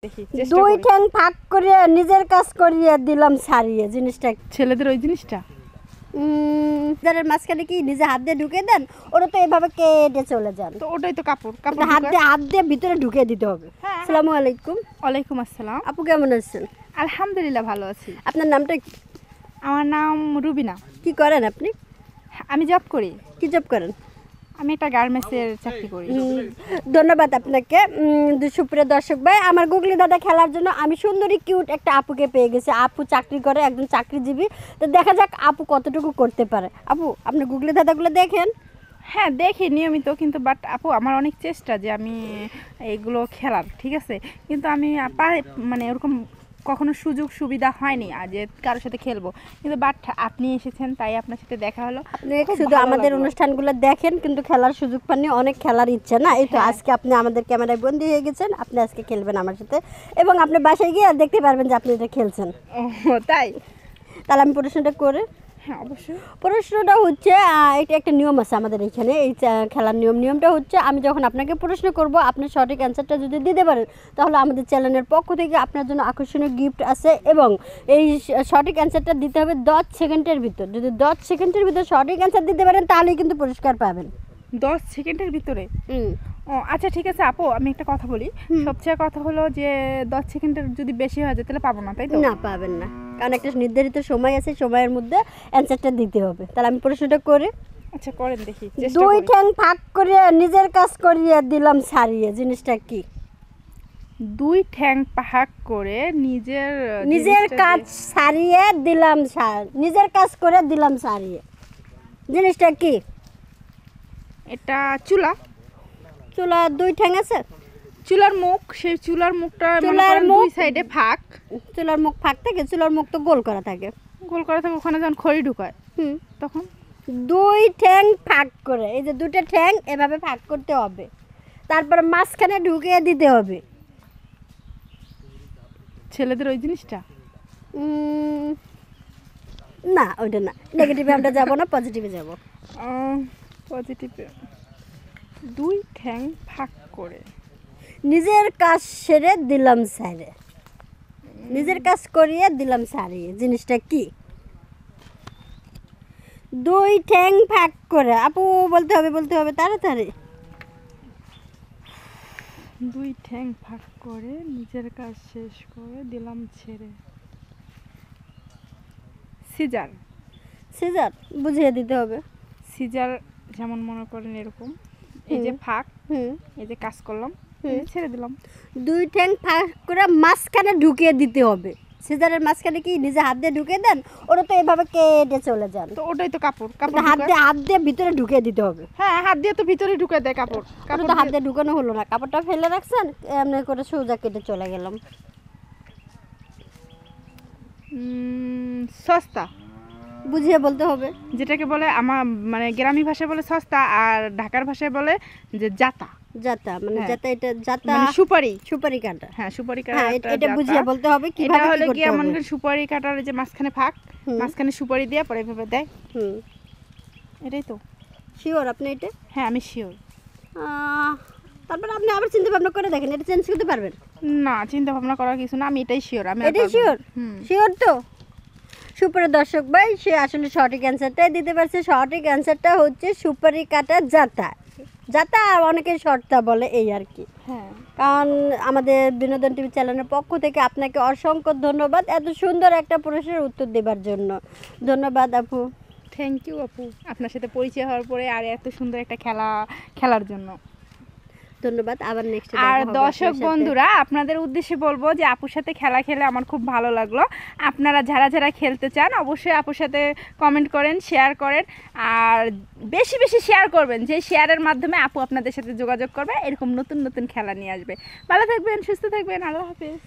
দেখি দুই ঠ্যাং ফাঁক করে নিজের কাজ করিয়ে দিলাম ছাড়িয়ে। জিনিসটা ছেলেদের ওই জিনিসটা যাদের মাঝখানে কি নিজে হাত দিয়ে ঢুকে দেন, ওরা তো এভাবে কেটে চলে যান। তো ওটাই তো কাপড় হাত দিয়ে ভিতরে ঢুকে দিতে হবে। আসসালামু আলাইকুম। ওয়ালাইকুম আসসালাম। আপু কেমন আছেন? আলহামদুলিল্লাহ ভালো আছি। আপনার নামটা কি? আমার নাম রুবিনা। কি করেন আপনি? আমি জব করি। কি জব করেন? আমি একটা গার্মেন্টসের চাকরি করি। ধন্যবাদ আপনাকে। সুপ্রিয় দর্শক ভাই, আমার গুগলি দাদা খেলার জন্য আমি সুন্দরী কিউট একটা আপুকে পেয়ে গেছি। আপু চাকরি করে, একজন চাকরিজীবী। তো দেখা যাক আপু কতটুকু করতে পারে। আপু, আপনি গুগলি দাদাগুলো দেখেন? হ্যাঁ দেখি নিয়মিত, কিন্তু বাট আপু আমার অনেক চেষ্টা যে আমি এগুলো খেলার, ঠিক আছে, কিন্তু আমি মানে ওরকম কখনো সুযোগ সুবিধা হয়নি আর যে কারোর সাথে খেলবো, কিন্তু বাট আপনি এসেছেন তাই আপনার সাথে দেখা হলো। আপনি শুধু আমাদের অনুষ্ঠানগুলো দেখেন কিন্তু খেলার সুযোগ পাননি, অনেক খেলার ইচ্ছা না? এই তো আজকে আপনি আমাদের ক্যামেরায় বন্দী হয়ে গেছেন, আপনি আজকে খেলবেন আমার সাথে এবং আপনি বাসায় গিয়ে দেখতে পারবেন যে আপনি এটা খেলছেন। ও তাই? তাহলে আমি প্রশ্নটা করে। হ্যাঁ অবশ্যই। প্রশ্নটা হচ্ছে, এটা একটা নিয়ম আছে আমাদের এখানে এই খেলার নিয়মটা হচ্ছে, আমি যখন আপনাকে প্রশ্ন করব আপনি সঠিক অ্যান্সারটা যদি দিতে পারেন তাহলে আমাদের চ্যানেলের পক্ষ থেকে আপনার জন্য আকর্ষণীয় গিফট আছে এবং এই সঠিক অ্যান্সারটা দিতে হবে 10 সেকেন্ডের ভিতর। যদি 10 সেকেন্ডের ভিতর সঠিক অ্যান্সার দিতে পারেন তাহলেই কিন্তু পুরস্কার পাবেন। 10 সেকেন্ডের ভিতরে? ও আচ্ছা ঠিক আছে আপু, আমি একটা কথা বলি। সবচেয়ে কথা হলো যে 10 সেকেন্ডের যদি বেশি হয়ে যায় তাহলে পাবো না, তাই তো? না, পাবেন না, কারণ একটা নির্ধারিত সময় আছে, সময়ের মধ্যে অ্যান্সারটা দিতে হবে। তাহলে আমি প্রশ্নটা করে। আচ্ছা করেন দেখি। দুই ঠ্যাং ফাঁক করে নিজের কাজ করিয়ে দিলাম ছাড়িয়ে। জিনিসটা কি? দুই ঠ্যাং ভাগ করে নিজের কাজ ছাড়িয়ে দিলাম, নিজের কাজ করে দিলাম ছাড়িয়ে। জিনিসটা কি? এটা চুলা। চুলা দুই ঠ্যাং আছে? চুলার মুখ, সেই চুলার মুখটা দুই সাইডে ফাঁক। চুলার মুখ ফাঁক থাকে? চুলার মুখ তো গোল করা থাকে। গোল করা থাকে, ওখানে যখন খড়ি ঢুকায় তখন দুই ঠ্যাং ফাঁক করে, এই যে দুটো ঠ্যাং এভাবে ফাঁক করতে হবে, তারপর মাঝখানে ঢুকিয়ে দিতে হবে। ছেলেদের ওই জিনিসটা না, ওইটা না। নেগেটিভে আমরা যাবো না, পজিটিভে যাব। পজিটিভে। দুই ঠ্যাং ফাঁক করে নিজের কাজ সেরে দিলাম সাইরে। নিজের কাজ করিয়ে দিলাম সারিয়ে। জিনিসটা কি? দুই ঠ্যাং ফাঁক করে। আপু বলতে হবে তাড়াতাড়ি। দুই ঠ্যাং ফাঁক করে নিজের কাজ শেষ করে দিলাম ছেড়ে। সিজার। সিজার বুঝিয়ে দিতে হবে। সিজার যেমন মনে করেন এরকম, এই যে ফাঁক, এই যে কাজ করলাম, ছেড়ে দিলাম। দুই ঠ্যাং ফাঁক করে মাঝখানে ঢুকিয়ে দিতে হবে। সিজারের মাঝখানে কি নিজে হাত দিয়ে ঢুকে দেন, ওরা তো এভাবে কেটে চলে যান। তো ওটাই তো কাপড় হাত দিয়ে ভিতরে ঢুকিয়ে দিতে হবে। হ্যাঁ হাত দিয়ে তো ভিতরে ঢুকে দেয় কাপড়। তো হাত দিয়ে ঢুকানো হলো না, কাপড়টা ফেলে রাখছেন, এমনি করে সোজা কেটে চলে গেলাম। সস্তা। বুঝিয়ে বলতে হবে। যেটাকে বলে আমার মানে গ্রামীণ ভাষায় বলে সস্তা, আর ঢাকার ভাষায় বলে যে জাতা। জাতা মানে জাতা, এটা জাতা মানে সুপারি কাটা। হ্যাঁ সুপারি কাটা, এটা বুঝিয়ে বলতে হবে কিভাবে এটা হলো কি কি করতে মনে হবে। করেন সুপারি কাটার যে মাঝখানে ফাঁক, মাঝখানে সুপারি দিয়ে পরে এভাবে দেয়। এটাই তো। শিওর আপনি এটা? হ্যাঁ আমি শিওর। তারপর আপনি আবার চিন্তা ভাবনা করে দেখেন, এটা চেঞ্জ করতে পারবেন? না, চিন্তা ভাবনা করার কিছু না, আমি এটাই শিওর। আমি এটাই শিওর? শিওর তো? সুপ্রিয় দর্শক ভাই, সে আসলে সঠিক অ্যান্সারটাই দিতে পারছে। সঠিক অ্যান্সারটা হচ্ছে সুপারি কাটা জাতা। জাতা অনেকে শর্তা বলে, এই আর কি। কারণ আমাদের বিনোদন টিভি চ্যানেলের পক্ষ থেকে আপনাকে অসংখ্য ধন্যবাদ এত সুন্দর একটা প্রশ্নের উত্তর দেবার জন্য। ধন্যবাদ আপু। থ্যাংক ইউ আপু, আপনার সাথে পরিচয় হওয়ার পরে আর এত সুন্দর একটা খেলার জন্য ধন্যবাদ। আবার নেক্সট। আর দর্শক বন্ধুরা, আপনাদের উদ্দেশ্যে বলবো যে আপুর সাথে খেলা খেলে আমার খুব ভালো লাগলো। আপনারা যারা খেলতে চান অবশ্যই আপুর সাথে কমেন্ট করেন, শেয়ার করেন, আর বেশি বেশি শেয়ার করবেন, যে শেয়ারের মাধ্যমে আপু আপনাদের সাথে যোগাযোগ করবে, এরকম নতুন নতুন খেলা নিয়ে আসবে। ভালো থাকবেন, সুস্থ থাকবেন, আল্লাহ হাফেজ।